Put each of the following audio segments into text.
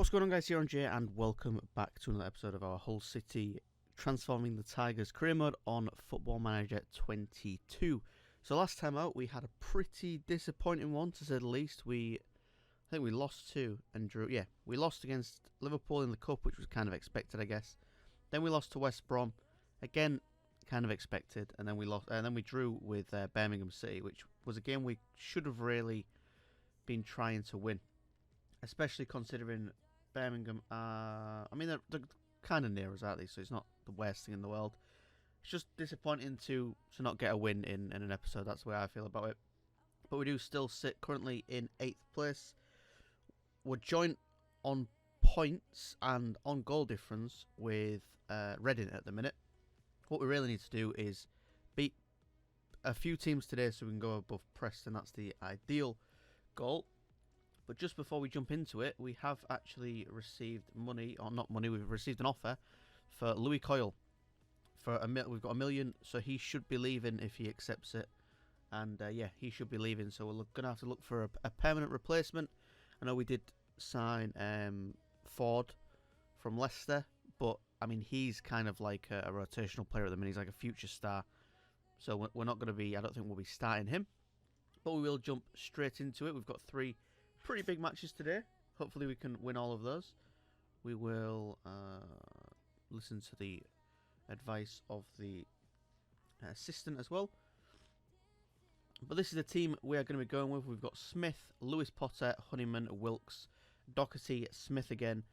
What's going on, guys? EirronJ, and welcome back to another episode of our Hull City Transforming the Tigers career mode on Football Manager 22. So last time out we had a pretty disappointing one, to say the least. I think we lost 2 and drew. Yeah, we lost against Liverpool in the Cup, which was kind of expected, I guess. Then we lost to West Brom, again kind of expected, and then we lost. And then we drew with Birmingham City, which was a game we should have really been trying to win. Especially considering Birmingham are... I mean, they're kind of near us, aren't they? So it's not the worst thing in the world. It's just disappointing to not get a win in an episode. That's the way I feel about it. But we do still sit currently in 8th place. We're joint on points and on goal difference with Reading at the minute. What we really need to do is beat a few teams today so we can go above Preston. That's the ideal goal. But just before we jump into it, we have actually received money, or not money, we've received an offer for Louis Coyle. We've got $1 million, so he should be leaving if he accepts it. And yeah, he should be leaving, so we're going to have to look for a permanent replacement. I know we did sign Ford from Leicester, but I mean, he's kind of like a rotational player at the minute. He's like a future star. So we're not going to be, I don't think we'll be starting him. But we will jump straight into it. We've got 3 pretty big matches today. Hopefully we can win all of those. We will listen to the advice of the assistant as well. But this is the team we are going to be going with. We've got Smith, Lewis Potter, Honeyman, Wilkes, Doherty, Smith again,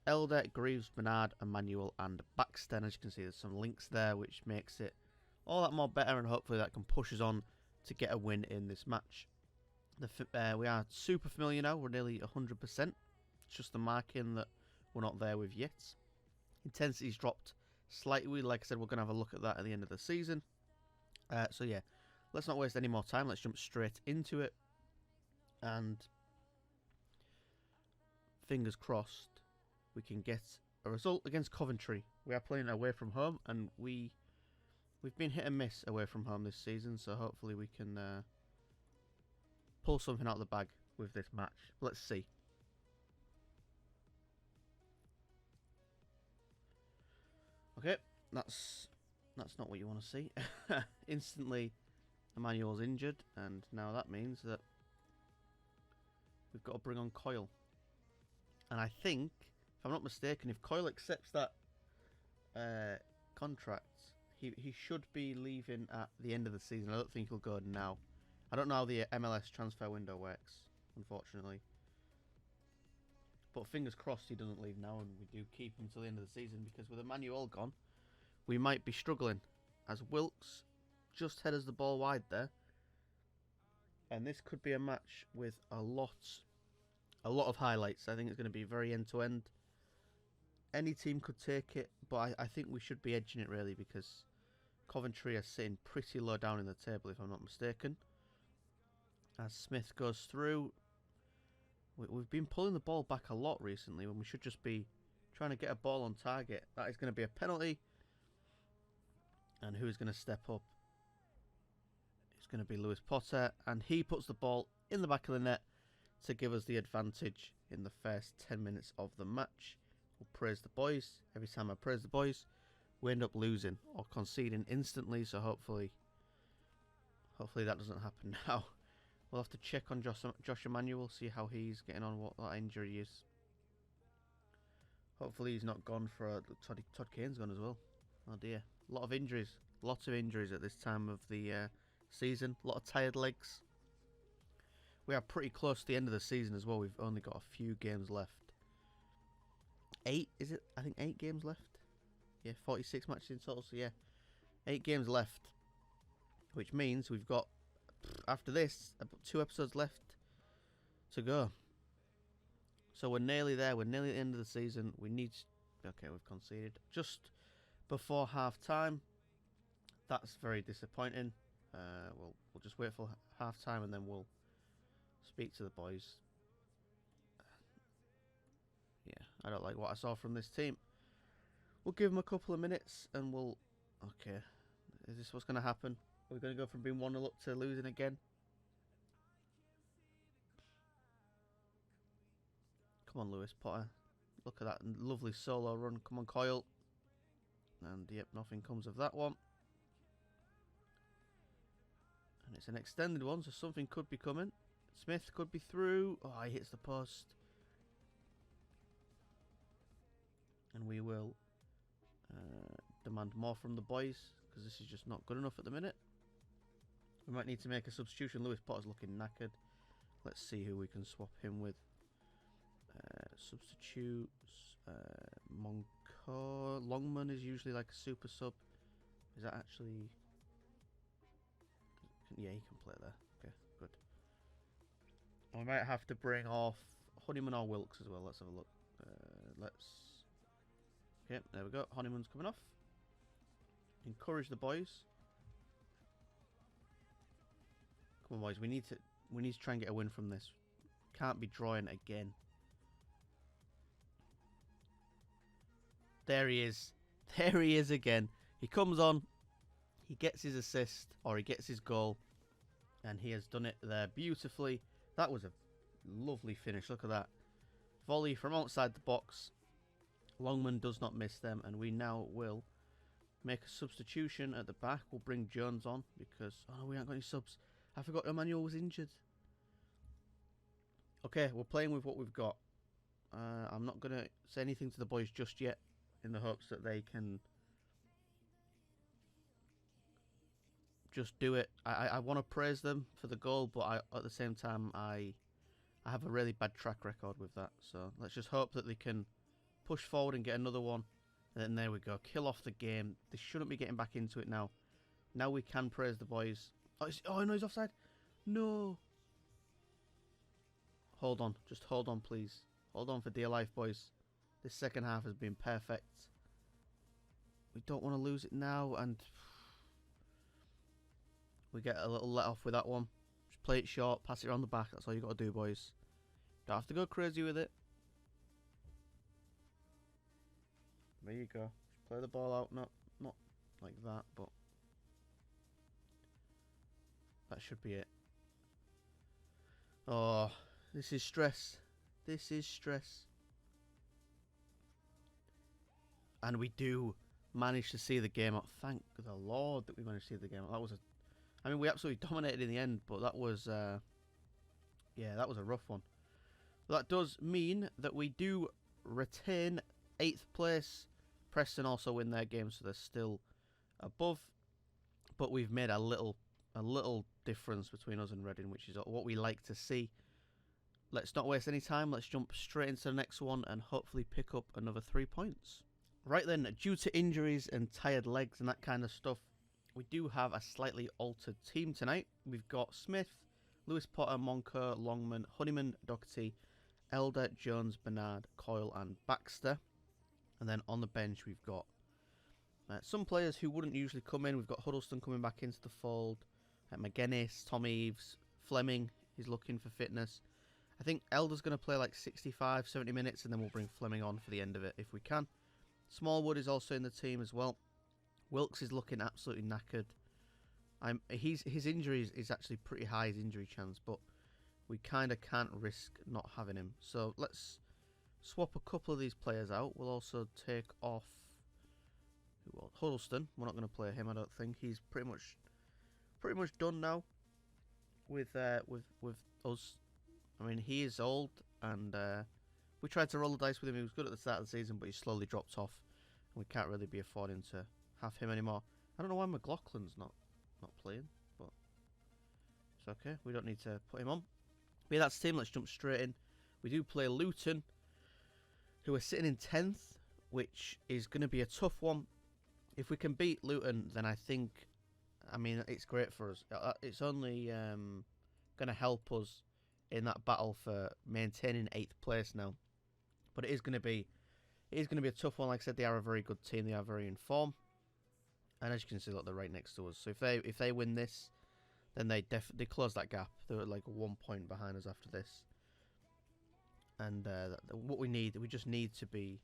Elder, Greaves, Bernard, Emmanuel and Baxter. And as you can see, there's some links there which makes it all that more better, and hopefully that can push us on to get a win in this match. We are super familiar now. We're nearly 100%. It's just the marking that we're not there with yet. Intensity's dropped slightly. Like I said, we're going to have a look at that at the end of the season. So yeah, let's not waste any more time. Let's jump straight into it. And fingers crossed we can get a result against Coventry. We are playing away from home, and we've been hit and miss away from home this season. So hopefully we can... pull something out of the bag with this match. Let's see. Okay, that's not what you want to see. Instantly, Emmanuel's injured, and now that means that we've got to bring on Coyle. And I think, if I'm not mistaken, if Coyle accepts that contract, he should be leaving at the end of the season. I don't think he'll go now. I don't know how the MLS transfer window works, unfortunately. But fingers crossed he doesn't leave now and we do keep him till the end of the season, because with Emmanuel gone, we might be struggling. As Wilkes just headers the ball wide there. And this could be a match with a lot of highlights. I think it's going to be very end-to-end. Any team could take it, but I think we should be edging it really, because Coventry are sitting pretty low down in the table, if I'm not mistaken. As Smith goes through, we've been pulling the ball back a lot recently when we should just be trying to get a ball on target. That is going to be a penalty. And who is going to step up? It's going to be Lewis Potter, and he puts the ball in the back of the net to give us the advantage in the first 10 minutes of the match. We'll praise the boys. Every time I praise the boys, we end up losing or conceding instantly, so hopefully that doesn't happen now. We'll have to check on Josh Emmanuel, see how he's getting on, what that injury is. Hopefully he's not gone for... Todd Kane's gone as well. Oh dear. A lot of injuries. Lots of injuries at this time of the season. A lot of tired legs. We are pretty close to the end of the season as well. We've only got a few games left. 8, is it? I think 8 games left. Yeah, 46 matches in total, so yeah. 8 games left. Which means we've got... after this, about 2 episodes left to go. So we're nearly there. We're nearly at the end of the season. We need... Okay, we've conceded just before half-time. That's very disappointing. We'll just wait for half-time and then we'll speak to the boys. Yeah, I don't like what I saw from this team. We'll give them a couple of minutes and we'll... Okay, is this what's going to happen? We're going to go from being 1-0 up to losing again. Come on, Lewis Potter. Look at that lovely solo run. Come on, Coyle. And yep, nothing comes of that one. And it's an extended one, so something could be coming. Smith could be through. Oh, he hits the post. And we will demand more from the boys, because this is just not good enough at the minute. We might need to make a substitution. Lewis Potter's looking knackered. Let's see who we can swap him with. Substitutes. Monco. Longman is usually like a super sub. Is that actually... Yeah, he can play there. Okay, good. And we might have to bring off Honeyman or Wilkes as well. Let's have a look. Okay, there we go. Honeyman's coming off. Encourage the boys. Come on, boys. We need to try and get a win from this. Can't be drawing again. There he is. There he is again. He comes on. He gets his assist, or he gets his goal, and he has done it there beautifully. That was a lovely finish. Look at that. Volley from outside the box. Longman does not miss them, and we now will make a substitution at the back. We'll bring Jones on because... Oh, we haven't got any subs. I forgot Emmanuel was injured. Okay, we're playing with what we've got. I'm not going to say anything to the boys just yet, in the hopes that they can just do it. I want to praise them for the goal, but at the same time, I have a really bad track record with that. So let's just hope that they can push forward and get another one. And then there we go. Kill off the game. They shouldn't be getting back into it now. Now we can praise the boys. Oh no, he's offside. No. Hold on. Just hold on, please. Hold on for dear life, boys. This second half has been perfect. We don't want to lose it now, and we get a little let off with that one. Just play it short, pass it around the back. That's all you got to do, boys. Don't have to go crazy with it. There you go. Just play the ball out. Not like that, but that should be it. Oh, this is stress. This is stress. And we do manage to see the game out. Thank the Lord that we managed to see the game out. That was I mean, we absolutely dominated in the end, but that was, yeah, that was a rough one. But that does mean that we do retain 8th place. Preston also win their game, so they're still above. But we've made a little difference between us and Reading, which is what we like to see. Let's not waste any time. Let's jump straight into the next one and hopefully pick up another 3 points. Right then, due to injuries and tired legs and that kind of stuff, we do have a slightly altered team tonight. We've got Smith, Lewis Potter, Monco, Longman, Honeyman, Doherty, Elder, Jones, Bernard, Coyle and Baxter. And then on the bench we've got some players who wouldn't usually come in. We've got Huddleston coming back into the fold, McGuinness, Tom Eves, Fleming, he's looking for fitness. I think Elder's going to play like 65, 70 minutes, and then we'll bring Fleming on for the end of it if we can. Smallwood is also in the team as well. Wilkes is looking absolutely knackered. His injury is actually pretty high, his injury chance, but we kind of can't risk not having him. So let's swap a couple of these players out. We'll also take off Huddleston. We're not going to play him, I don't think. He's pretty much done now with us. I mean, he is old, and we tried to roll the dice with him. He was good at the start of the season, but he slowly dropped off, and we can't really be affording to have him anymore. I don't know why McLaughlin's not playing, but it's okay. We don't need to put him on. But yeah, that's the team. Let's jump straight in. We do play Luton, who are sitting in 10th, which is going to be a tough one. If we can beat Luton, then I think, I mean, it's great for us. It's only going to help us in that battle for maintaining 8th place now. But it is going to be a tough one. Like I said, they are a very good team. They are very in form. And as you can see, look, they're right next to us. So if they win this, then they definitely close that gap. They're like 1 point behind us after this. And what we just need to be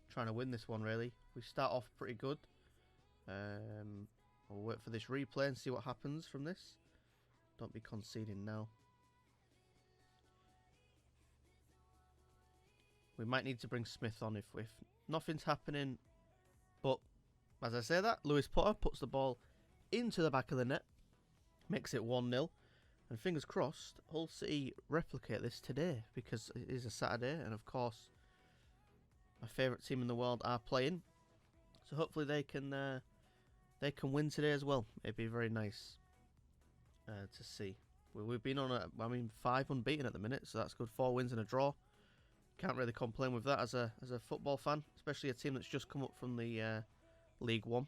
trying to win this one, really. We start off pretty good. We'll wait for this replay and see what happens from this. Don't be conceding now. We might need to bring Smith on if nothing's happening. But as I say that, Lewis Potter puts the ball into the back of the net, makes it 1-0. And fingers crossed, Hull City replicate this today because it is a Saturday. And of course, my favourite team in the world are playing. So hopefully they can win today as well. It'd be very nice to see. We've been on 5 unbeaten at the minute, so that's good. 4 wins and a draw. Can't really complain with that as a football fan, especially a team that's just come up from the League One.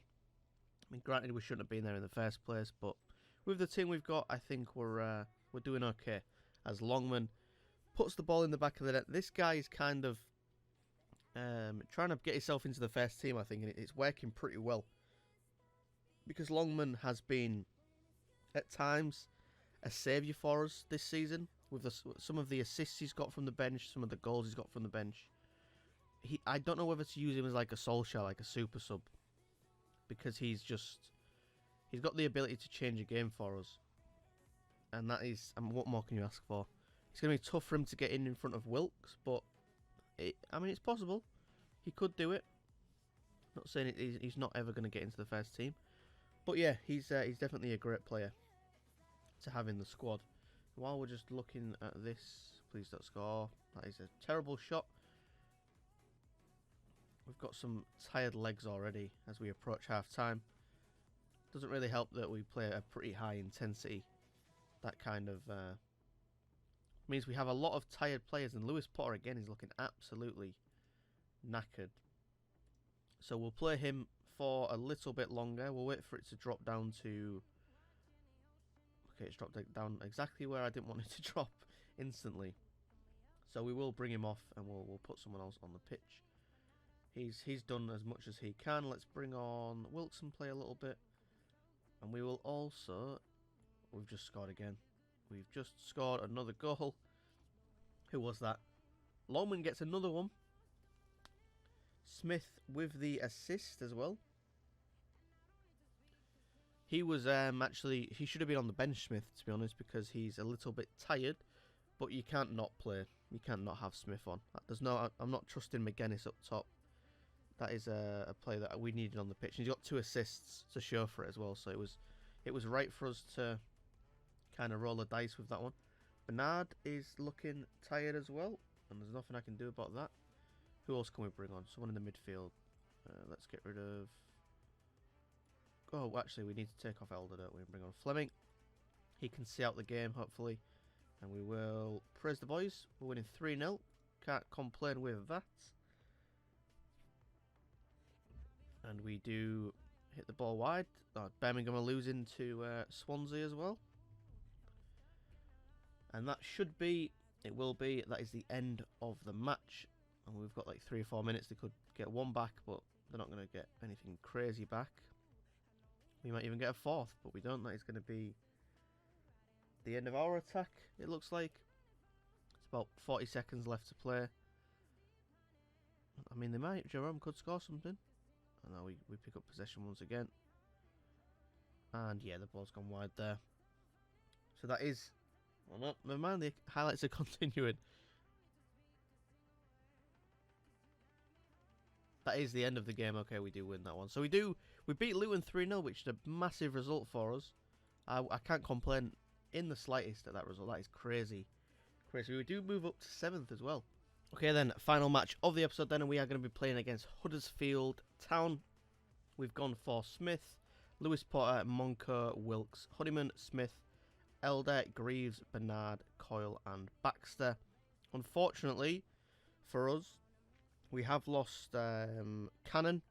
I mean, granted, we shouldn't have been there in the first place, but with the team we've got, I think we're doing okay. As Longman puts the ball in the back of the net, this guy is kind of trying to get himself into the first team, I think, and it's working pretty well. Because Longman has been, at times, a saviour for us this season. With some of the assists he's got from the bench, some of the goals he's got from the bench. I don't know whether to use him as like a Solskjaer, like a super sub. Because he's got the ability to change a game for us. And that is, what more can you ask for? It's going to be tough for him to get in front of Wilkes, but it's possible. He could do it. Not saying he's not ever going to get into the first team. But yeah, he's definitely a great player to have in the squad. While we're just looking at this, please don't score. That is a terrible shot. We've got some tired legs already as we approach half-time. Doesn't really help that we play at a pretty high intensity. That kind of means we have a lot of tired players, and Lewis Potter again is looking absolutely knackered. So we'll play him for a little bit longer. We'll wait for it to drop down to... Okay, it's dropped down exactly where I didn't want it to drop instantly. So we will bring him off and we'll put someone else on the pitch. He's done as much as he can. Let's bring on Wilson, play a little bit. And we will also... We've just scored again. We've just scored another goal. Who was that? Longman gets another one. Smith with the assist as well. He was he should have been on the bench, Smith, to be honest, because he's a little bit tired. But you can't not play. You can't not have Smith on. I'm not trusting McGuinness up top. That is a player that we needed on the pitch. And he's got 2 assists to show for it as well. So it was right for us to kind of roll the dice with that one. Bernard is looking tired as well, and there's nothing I can do about that. Who else can we bring on? Someone in the midfield. Let's get rid of... Oh, actually, we need to take off Elder, don't we? Bring on Fleming. He can see out the game, hopefully. And we will praise the boys. We're winning 3-0. Can't complain with that. And we do hit the ball wide. Birmingham are losing to Swansea as well. And that should be, it will be, that is the end of the match. And we've got like 3 or 4 minutes. They could get 1 back, but they're not going to get anything crazy back. We might even get a 4th, but we don't. That is going to be the end of our attack, it looks like. It's about 40 seconds left to play. I mean, they might. Jerome could score something. And now we pick up possession once again. And yeah, the ball's gone wide there. So that is... Well, no, never mind. The highlights are continuing. That is the end of the game. Okay, we do win that one. So we beat Luton 3-0, which is a massive result for us. I can't complain in the slightest at that result. That is crazy. Crazy. We do move up to 7th as well. Okay then, final match of the episode then, and we are going to be playing against Huddersfield Town. We've gone for Smith, Lewis Potter, Monco, Wilkes, Honeyman, Smith, Elder, Greaves, Bernard, Coyle and Baxter. Unfortunately for us, we have lost Cannon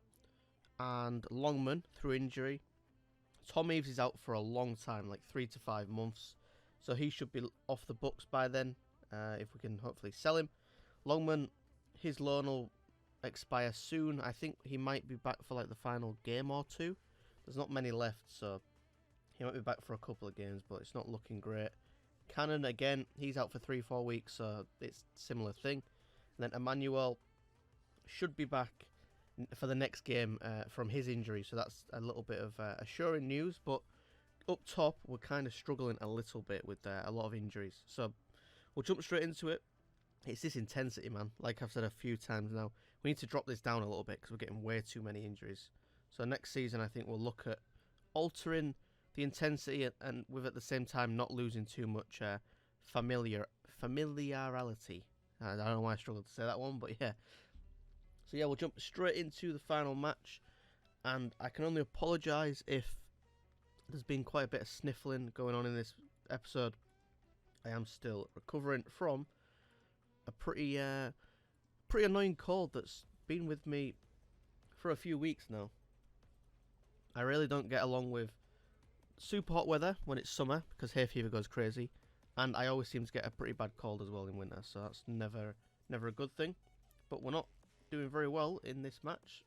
and Longman through injury. Tom Eaves is out for a long time, like 3 to 5 months. So he should be off the books by then, if we can hopefully sell him. Longman, his loan will expire soon. I think he might be back for like the final game or 2. There's not many left, so he might be back for a couple of games, but it's not looking great. Cannon, again, he's out for 3-4 weeks, so it's a similar thing. And then Emmanuel should be back for the next game from his injury, so that's a little bit of assuring news. But up top, we're kind of struggling a little bit with a lot of injuries. So we'll jump straight into it. It's this intensity, man. Like I've said a few times now, we need to drop this down a little bit because we're getting way too many injuries. So next season, I think we'll look at altering the intensity and with at the same time not losing too much familiarity. I don't know why I struggled to say that one, but yeah. So yeah, we'll jump straight into the final match, and I can only apologise if there's been quite a bit of sniffling going on in this episode. I am still recovering from a pretty annoying cold that's been with me for a few weeks now. I really don't get along with super hot weather when it's summer because hay fever goes crazy, and I always seem to get a pretty bad cold as well in winter, so that's never a good thing. But we're not doing very well in this match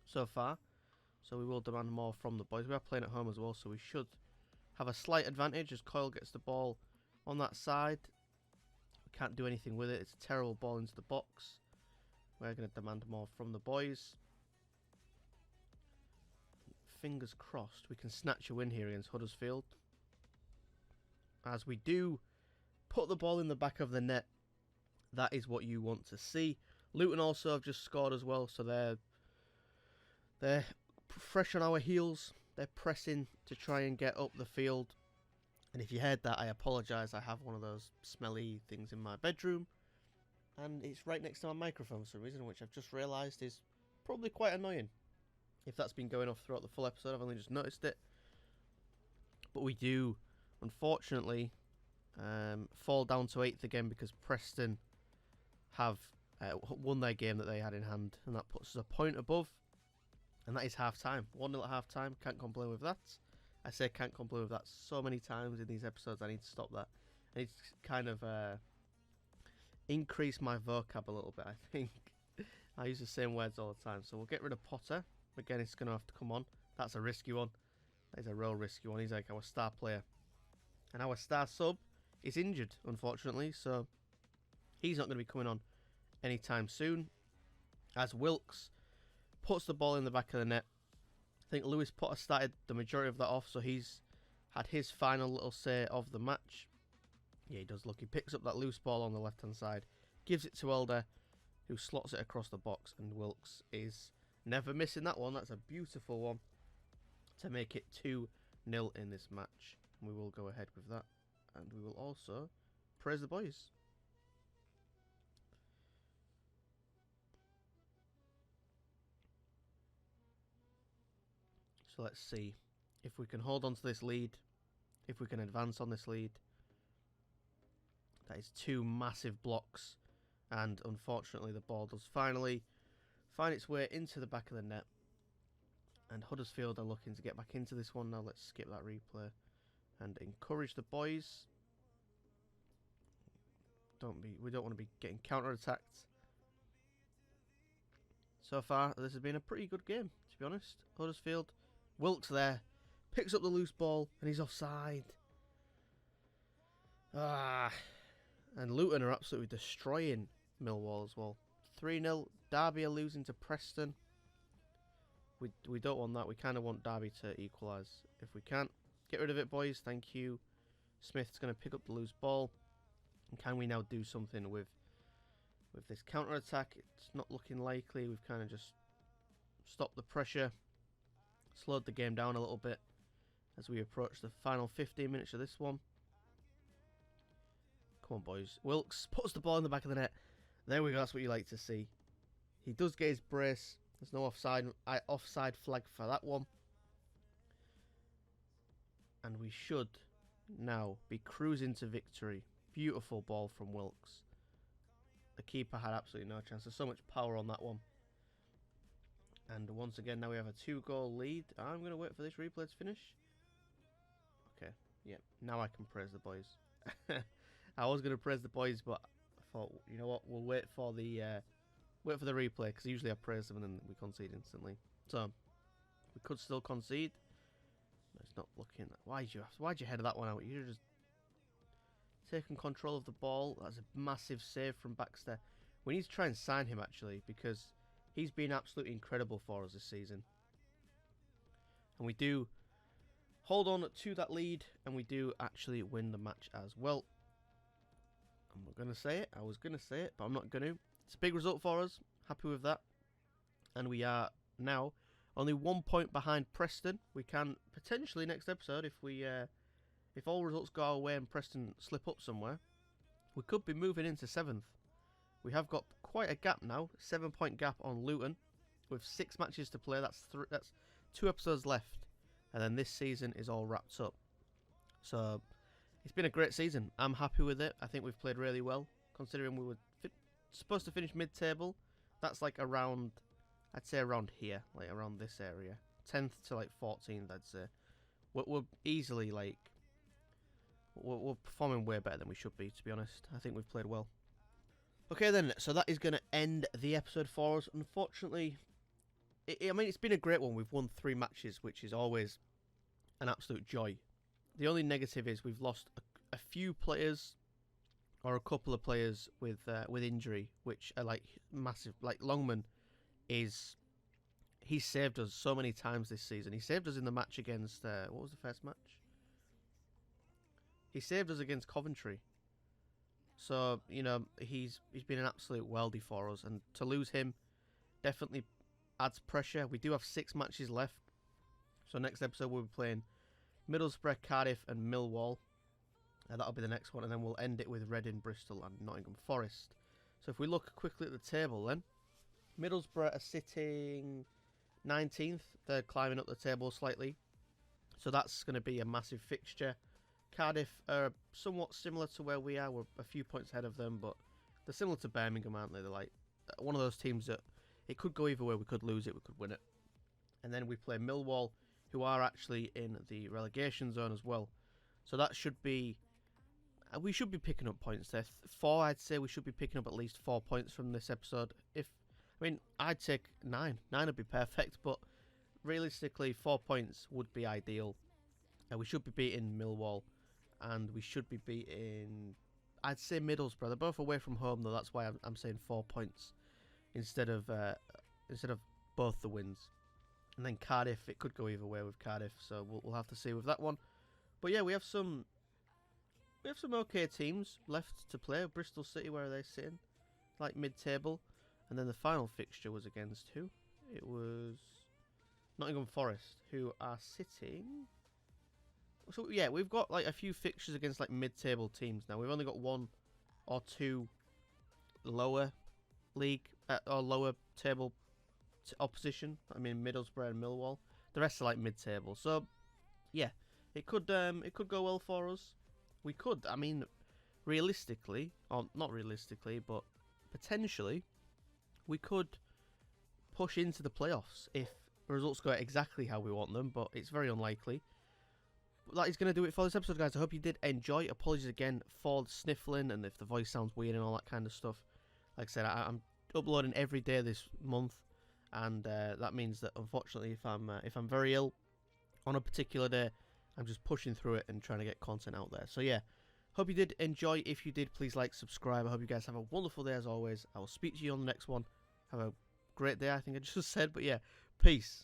so far, so we will demand more from the boys. We are playing at home as well, so we should have a slight advantage as Coyle gets the ball on that side. We can't do anything with it. It's a terrible ball into the box. We're going to demand more from the boys. Fingers crossed we can snatch a win here against Huddersfield. As we do put the ball in the back of the net, that is what you want to see. Luton also have just scored as well, so they're fresh on our heels. They're pressing to try and get up the field. And if you heard that, I apologise. I have one of those smelly things in my bedroom, and it's right next to my microphone for some reason, which I've just realised is probably quite annoying. If that's been going off throughout the full episode, I've only just noticed it. But we do, unfortunately, fall down to 8th again because Preston have won their game that they had in hand, and that puts us a point above. And that is half-time. 1-0 at half-time. Can't complain with that. I say can't complain with that so many times in these episodes. I need to stop that. I need to kind of increase my vocab a little bit, I think. I use the same words all the time. So we'll get rid of Potter. Again, it's going to have to come on. That's a risky one. That is a real risky one. He's like our star player. And our star sub is injured, unfortunately. So he's not going to be coming on anytime soon. As Wilkes puts the ball in the back of the net. I think Lewis Potter started the majority of that off, so he's had his final little say of the match. Yeah, he does look. He picks up that loose ball on the left-hand side, gives it to Elder, who slots it across the box, and Wilkes is never missing that one. That's a beautiful one to make it 2-0 in this match. And we will go ahead with that, and we will also praise the boys. So let's see if we can hold on to this lead, if we can advance on this lead. That is 2 massive blocks, and unfortunately the ball does finally find its way into the back of the net. And Huddersfield are looking to get back into this one now. Let's skip that replay and encourage the boys. We don't want to be getting counter-attacked. So far, this has been a pretty good game, to be honest. Huddersfield. Wilkes there, picks up the loose ball, and he's offside. And Luton are absolutely destroying Millwall as well. 3-0, Derby are losing to Preston. We don't want that. We kind of want Derby to equalise if we can. Get rid of it, boys. Thank you. Smith's going to pick up the loose ball. And can we now do something with this counter-attack? It's not looking likely. We've kind of just stopped the pressure. Slowed the game down a little bit as we approach the final 15 minutes of this one. Come on, boys. Wilkes puts the ball in the back of the net. There we go. That's what you like to see. He does get his brace. There's no offside flag for that one. And we should now be cruising to victory. Beautiful ball from Wilkes. The keeper had absolutely no chance. There's so much power on that one. And once again, now we have a 2-goal lead. I'm going to wait for this replay to finish. Okay, yeah, now I can praise the boys. I was going to praise the boys, but I thought, you know what, we'll wait for the replay, because usually I praise them and then we concede instantly. So, we could still concede. No, it's not looking. Why'd you head that one out? You just taken control of the ball. That's a massive save from Baxter. We need to try and sign him, actually, because he's been absolutely incredible for us this season. And we do hold on to that lead, and we do actually win the match as well. I'm not going to say it. I was going to say it, but I'm not going to. It's a big result for us. Happy with that. And we are now only 1 point behind Preston. We can potentially next episode, if all results go our way and Preston slip up somewhere, we could be moving into 7th. We have got quite a gap now, 7-point gap on Luton, with 6 matches to play. That's 2 episodes left, and then this season is all wrapped up. So it's been a great season. I'm happy with it. I think we've played really well, considering we were supposed to finish mid-table. That's like around, I'd say around here, like around this area, 10th to like 14th. I'd say we're easily like we're performing way better than we should be. To be honest, I think we've played well. Okay then, so that is going to end the episode for us. Unfortunately, I mean, it's been a great one. We've won 3 matches, which is always an absolute joy. The only negative is we've lost a few players, or a couple of players with injury, which are like massive. Like Longman he saved us so many times this season. He saved us in the match against what was the first match? He saved us against Coventry. So, you know, he's been an absolute worldie for us, and to lose him definitely adds pressure. We do have 6 matches left, so next episode we'll be playing Middlesbrough, Cardiff and Millwall. That'll be the next one, and then we'll end it with Reading, Bristol and Nottingham Forest. So if we look quickly at the table then, Middlesbrough are sitting 19th. They're climbing up the table slightly, so that's going to be a massive fixture. Cardiff are somewhat similar to where we are. We're a few points ahead of them, but they're similar to Birmingham, aren't they? They're like one of those teams that it could go either way. We could lose it, we could win it. And then we play Millwall, who are actually in the relegation zone as well. So that should be... we should be picking up points there. 4, I'd say we should be picking up at least 4 points from this episode. I'd take 9. 9 would be perfect, but realistically, 4 points would be ideal. We should be beating Millwall. And we should be beating, I'd say, Middlesbrough. They're both away from home, though. That's why I'm saying 4 points instead of both the wins. And then Cardiff, it could go either way with Cardiff, so we'll have to see with that one. But yeah, we have some okay teams left to play. Bristol City, where are they sitting? Like mid-table. And then the final fixture was against who? It was Nottingham Forest, who are sitting... So yeah, we've got like a few fixtures against like mid-table teams now. We've only got 1 or 2 lower league or lower table opposition. I mean Middlesbrough and Millwall. The rest are like mid-table. So yeah, it could go well for us. We could, I mean, realistically, or not realistically, but potentially, we could push into the playoffs if the results go exactly how we want them. But it's very unlikely. That is going to do it for this episode, guys. I hope you did enjoy. Apologies again for the sniffling and if the voice sounds weird and all that kind of stuff. Like I said, I'm uploading every day this month, and that means that unfortunately, if I'm very ill on a particular day, I'm just pushing through it and trying to get content out there. So yeah, hope you did enjoy. If you did, please like, subscribe. I hope you guys have a wonderful day as always. I will speak to you on the next one. Have a great day, I think I just said. But yeah, peace.